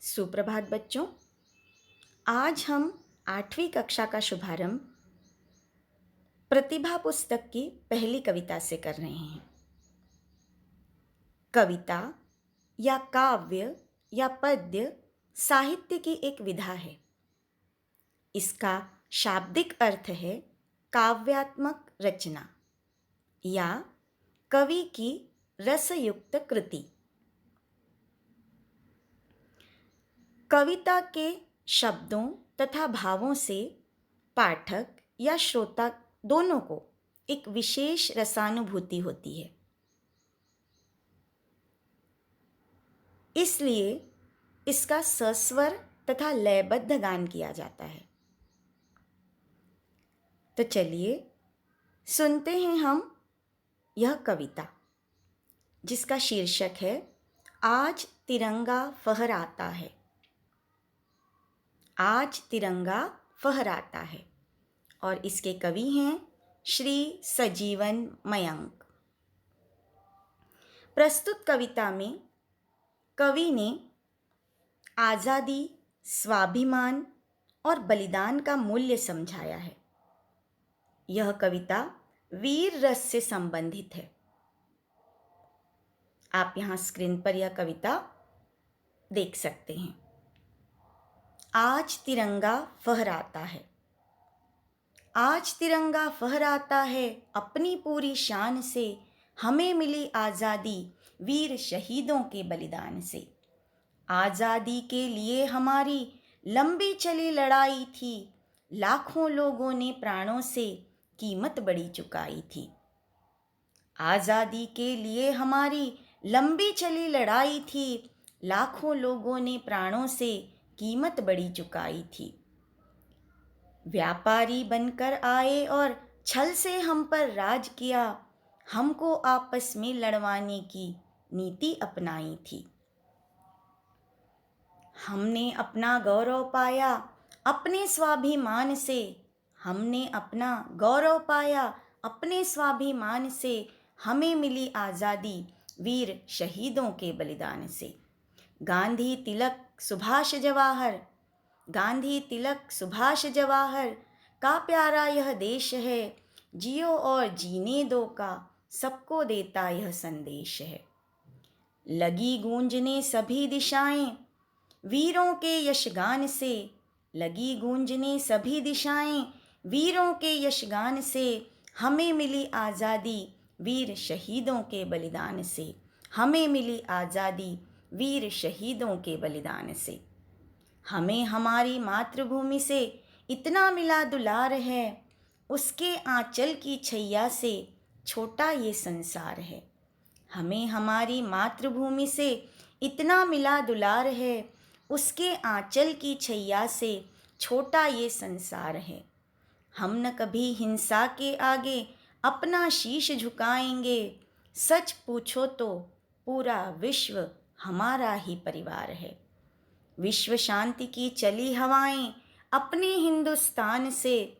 सुप्रभात बच्चों। आज हम 8वीं कक्षा का शुभारंभ प्रतिभा पुस्तक की पहली कविता से कर रहे हैं। कविता या काव्य या पद्य साहित्य की एक विधा है। इसका शाब्दिक अर्थ है काव्यात्मक रचना या कवि की रसयुक्त कृति। कविता के शब्दों तथा भावों से पाठक या श्रोता दोनों को एक विशेष रसानुभूति होती है। इसलिए इसका सस्वर तथा लयबद्ध गान किया जाता है। तो चलिए सुनते हैं हम यह कविता, जिसका शीर्षक है आज तिरंगा फहराता है। आज तिरंगा फहराता है और इसके कवि हैं श्री सजीवन मयंक। प्रस्तुत कविता में कवि ने आज़ादी, स्वाभिमान और बलिदान का मूल्य समझाया है। यह कविता वीर रस से संबंधित है। आप यहाँ स्क्रीन पर यह कविता देख सकते हैं। आज तिरंगा फहराता है। आज तिरंगा फहराता है अपनी पूरी शान से, हमें मिली आज़ादी वीर शहीदों के बलिदान से। आज़ादी के लिए हमारी लंबी चली लड़ाई थी, लाखों लोगों ने प्राणों से कीमत बड़ी चुकाई थी। आज़ादी के लिए हमारी लंबी चली लड़ाई थी, लाखों लोगों ने प्राणों से कीमत बड़ी चुकाई थी। व्यापारी बनकर आए और छल से हम पर राज किया, हमको आपस में लड़वाने की नीति अपनाई थी। हमने अपना गौरव पाया अपने स्वाभिमान से, हमने अपना गौरव पाया अपने स्वाभिमान से, हमें मिली आज़ादी वीर शहीदों के बलिदान से। गांधी तिलक सुभाष जवाहर, गांधी तिलक सुभाष जवाहर का प्यारा यह देश है, जियो और जीने दो का सबको देता यह संदेश है। लगी गूंजने सभी दिशाएं वीरों के यशगान से, लगी गूंजने सभी दिशाएं वीरों के यशगान से, हमें मिली आज़ादी वीर शहीदों के बलिदान से, हमें मिली आज़ादी वीर शहीदों के बलिदान से। हमें हमारी मातृभूमि से इतना मिला दुलार है, उसके आंचल की छैया से छोटा ये संसार है। हमें हमारी मातृभूमि से इतना मिला दुलार है, उसके आंचल की छैया से छोटा ये संसार है। हम न कभी हिंसा के आगे अपना शीश झुकाएंगे, सच पूछो तो पूरा विश्व हमारा ही परिवार है। विश्व शांति की चली हवाएं अपने हिंदुस्तान से,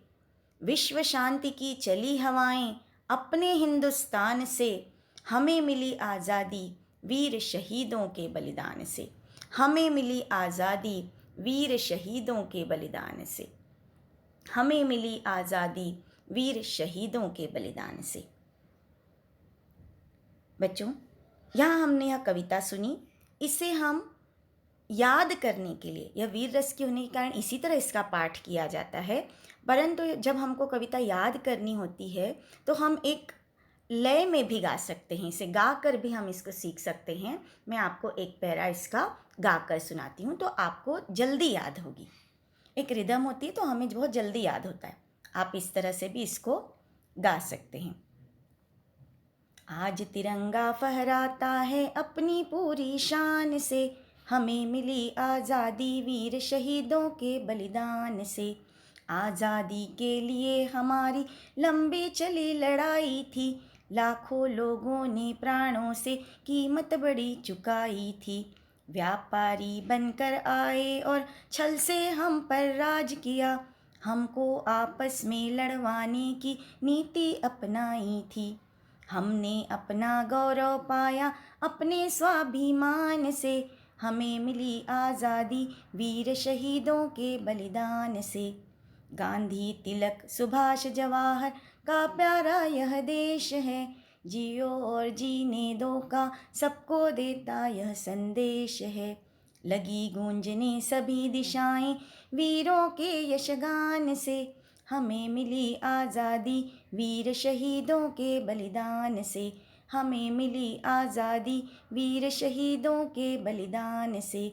विश्व शांति की चली हवाएं अपने हिंदुस्तान से, हमें मिली आज़ादी वीर शहीदों के बलिदान से, हमें मिली आज़ादी वीर शहीदों के बलिदान से, हमें मिली आज़ादी वीर शहीदों के बलिदान से। बच्चों, यहाँ हमने यह कविता सुनी, इसे हम याद करने के लिए, यह वीर रस की होने के कारण इसी तरह इसका पाठ किया जाता है, परंतु जब हमको कविता याद करनी होती है तो हम एक लय में भी गा सकते हैं। इसे गा कर भी हम इसको सीख सकते हैं। मैं आपको एक पैरा इसका गा कर सुनाती हूँ तो आपको जल्दी याद होगी। एक रिदम होती है तो हमें बहुत जल्दी याद होता है। आप इस तरह से भी इसको गा सकते हैं। आज तिरंगा फहराता है अपनी पूरी शान से, हमें मिली आज़ादी वीर शहीदों के बलिदान से। आज़ादी के लिए हमारी लंबी चली लड़ाई थी, लाखों लोगों ने प्राणों से कीमत बड़ी चुकाई थी। व्यापारी बनकर आए और छल से हम पर राज किया, हमको आपस में लड़वाने की नीति अपनाई थी। हमने अपना गौरव पाया अपने स्वाभिमान से, हमें मिली आज़ादी वीर शहीदों के बलिदान से। गांधी, तिलक, सुभाष, जवाहर का प्यारा यह देश है। जियो और जीने दो का सबको देता यह संदेश है। लगी गूंजने सभी दिशाएं वीरों के यशगान से। हमें मिली आज़ादी वीर शहीदों के बलिदान से। हमें मिली आज़ादी वीर शहीदों के बलिदान से।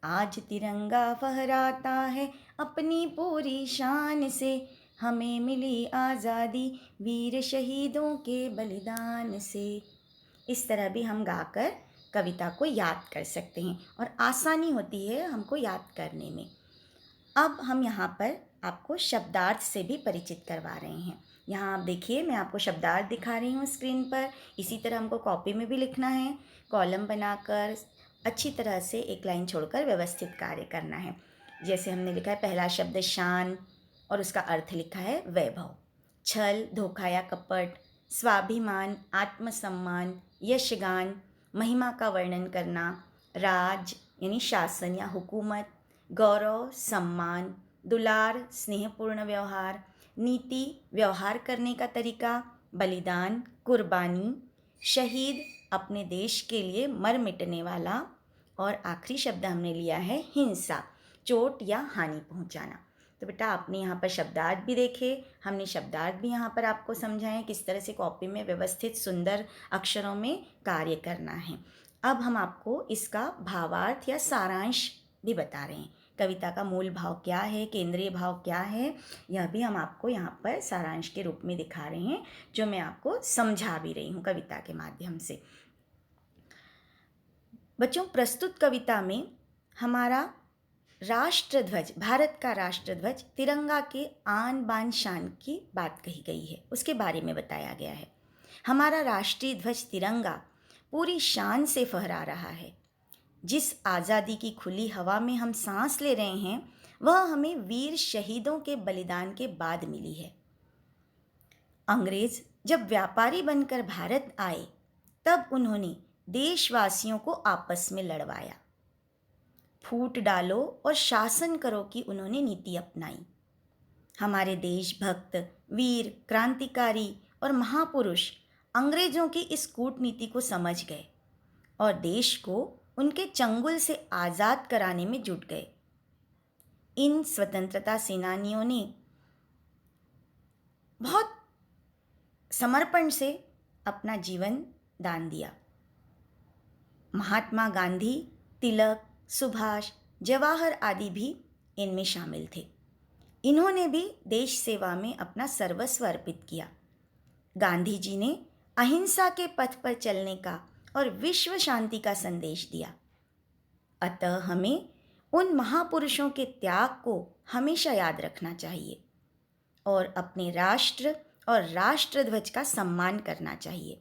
आज तिरंगा फहराता है अपनी पूरी शान से। हमें मिली आज़ादी वीर शहीदों के बलिदान से। इस तरह भी हम गाकर कविता को याद कर सकते हैं और आसानी होती है हमको याद करने में। अब हम यहाँ पर आपको शब्दार्थ से भी परिचित करवा रहे हैं। यहाँ आप देखिए, मैं आपको शब्दार्थ दिखा रही हूँ स्क्रीन पर। इसी तरह हमको कॉपी में भी लिखना है, कॉलम बनाकर अच्छी तरह से एक लाइन छोड़कर व्यवस्थित कार्य करना है। जैसे हमने लिखा है पहला शब्द शान और उसका अर्थ लिखा है वैभव। छल, धोखा या कपट, स्वाभिमान, आत्मसम्मान, यशगान, महिमा का वर्णन करना, राज यानी शासन या हुकूमत, गौरव, सम्मान, दुलार, स्नेहपूर्ण व्यवहार, नीति, व्यवहार करने का तरीका, बलिदान, कुर्बानी, शहीद, अपने देश के लिए मर मिटने वाला, और आखिरी शब्द हमने लिया है हिंसा, चोट या हानि पहुंचाना। तो बेटा आपने यहाँ पर शब्दार्थ भी देखे, हमने शब्दार्थ भी यहाँ पर आपको समझाएं किस तरह से कॉपी में व्यवस्थित सुंदर अक्षरों में कार्य करना है। अब हम आपको इसका भावार्थ या सारांश भी बता रहे हैं। कविता का मूल भाव क्या है, केंद्रीय भाव क्या है, यह भी हम आपको यहाँ पर सारांश के रूप में दिखा रहे हैं, जो मैं आपको समझा भी रही हूँ कविता के माध्यम से। बच्चों, प्रस्तुत कविता में हमारा राष्ट्रध्वज, भारत का राष्ट्रध्वज, तिरंगा के आन बान शान की बात कही गई है, उसके बारे में बताया गया है। हमारा राष्ट्रीय ध्वज तिरंगा पूरी शान से फहरा रहा है। जिस आज़ादी की खुली हवा में हम सांस ले रहे हैं, वह हमें वीर शहीदों के बलिदान के बाद मिली है। अंग्रेज जब व्यापारी बनकर भारत आए, तब उन्होंने देशवासियों को आपस में लड़वाया। फूट डालो और शासन करो की उन्होंने नीति अपनाई। हमारे देशभक्त, वीर, क्रांतिकारी और महापुरुष अंग्रेजों की इस कूटनीति को समझ गए और देश को उनके चंगुल से आज़ाद कराने में जुट गए। इन स्वतंत्रता सेनानियों ने बहुत समर्पण से अपना जीवन दान दिया। महात्मा गांधी, तिलक, सुभाष, जवाहर आदि भी इनमें शामिल थे। इन्होंने भी देश सेवा में अपना सर्वस्व अर्पित किया। गांधी जी ने अहिंसा के पथ पर चलने का और विश्व शांति का संदेश दिया। अतः हमें उन महापुरुषों के त्याग को हमेशा याद रखना चाहिए और अपने राष्ट्र और राष्ट्रध्वज का सम्मान करना चाहिए।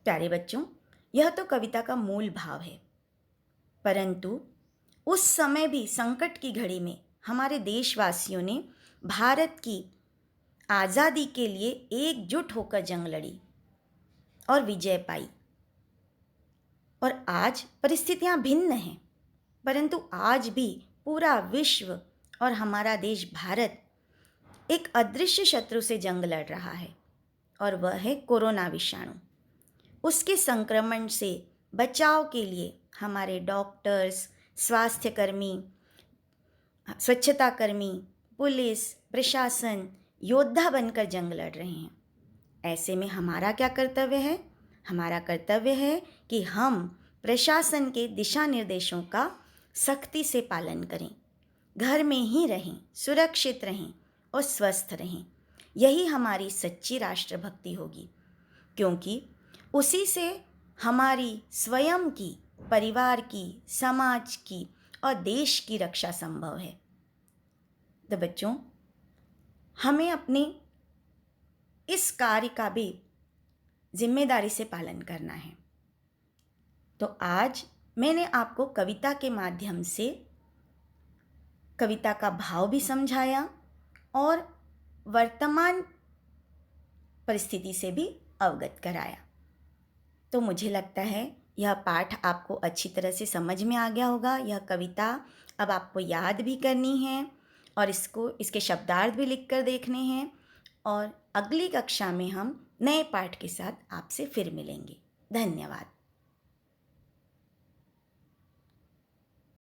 प्यारे बच्चों, यह तो कविता का मूल भाव है, परंतु उस समय भी संकट की घड़ी में हमारे देशवासियों ने भारत की आज़ादी के लिए एकजुट होकर जंग लड़ी और विजय पाई। और आज परिस्थितियां भिन्न हैं, परंतु आज भी पूरा विश्व और हमारा देश भारत एक अदृश्य शत्रु से जंग लड़ रहा है, और वह है कोरोना विषाणु। उसके संक्रमण से बचाव के लिए हमारे डॉक्टर्स, स्वास्थ्यकर्मी, स्वच्छताकर्मी, पुलिस, प्रशासन योद्धा बनकर जंग लड़ रहे हैं। ऐसे में हमारा क्या कर्तव्य है? हमारा कर्तव्य है कि हम प्रशासन के दिशा निर्देशों का सख्ती से पालन करें, घर में ही रहें, सुरक्षित रहें और स्वस्थ रहें। यही हमारी सच्ची राष्ट्रभक्ति होगी, क्योंकि उसी से हमारी स्वयं की, परिवार की, समाज की और देश की रक्षा संभव है। तो बच्चों, हमें अपने इस कार्य का भी जिम्मेदारी से पालन करना है। तो आज मैंने आपको कविता के माध्यम से कविता का भाव भी समझाया और वर्तमान परिस्थिति से भी अवगत कराया। तो मुझे लगता है यह पाठ आपको अच्छी तरह से समझ में आ गया होगा। यह कविता अब आपको याद भी करनी है और इसके शब्दार्थ भी लिख कर देखने हैं। और अगली कक्षा में हम नए पाठ के साथ आपसे फिर मिलेंगे। धन्यवाद।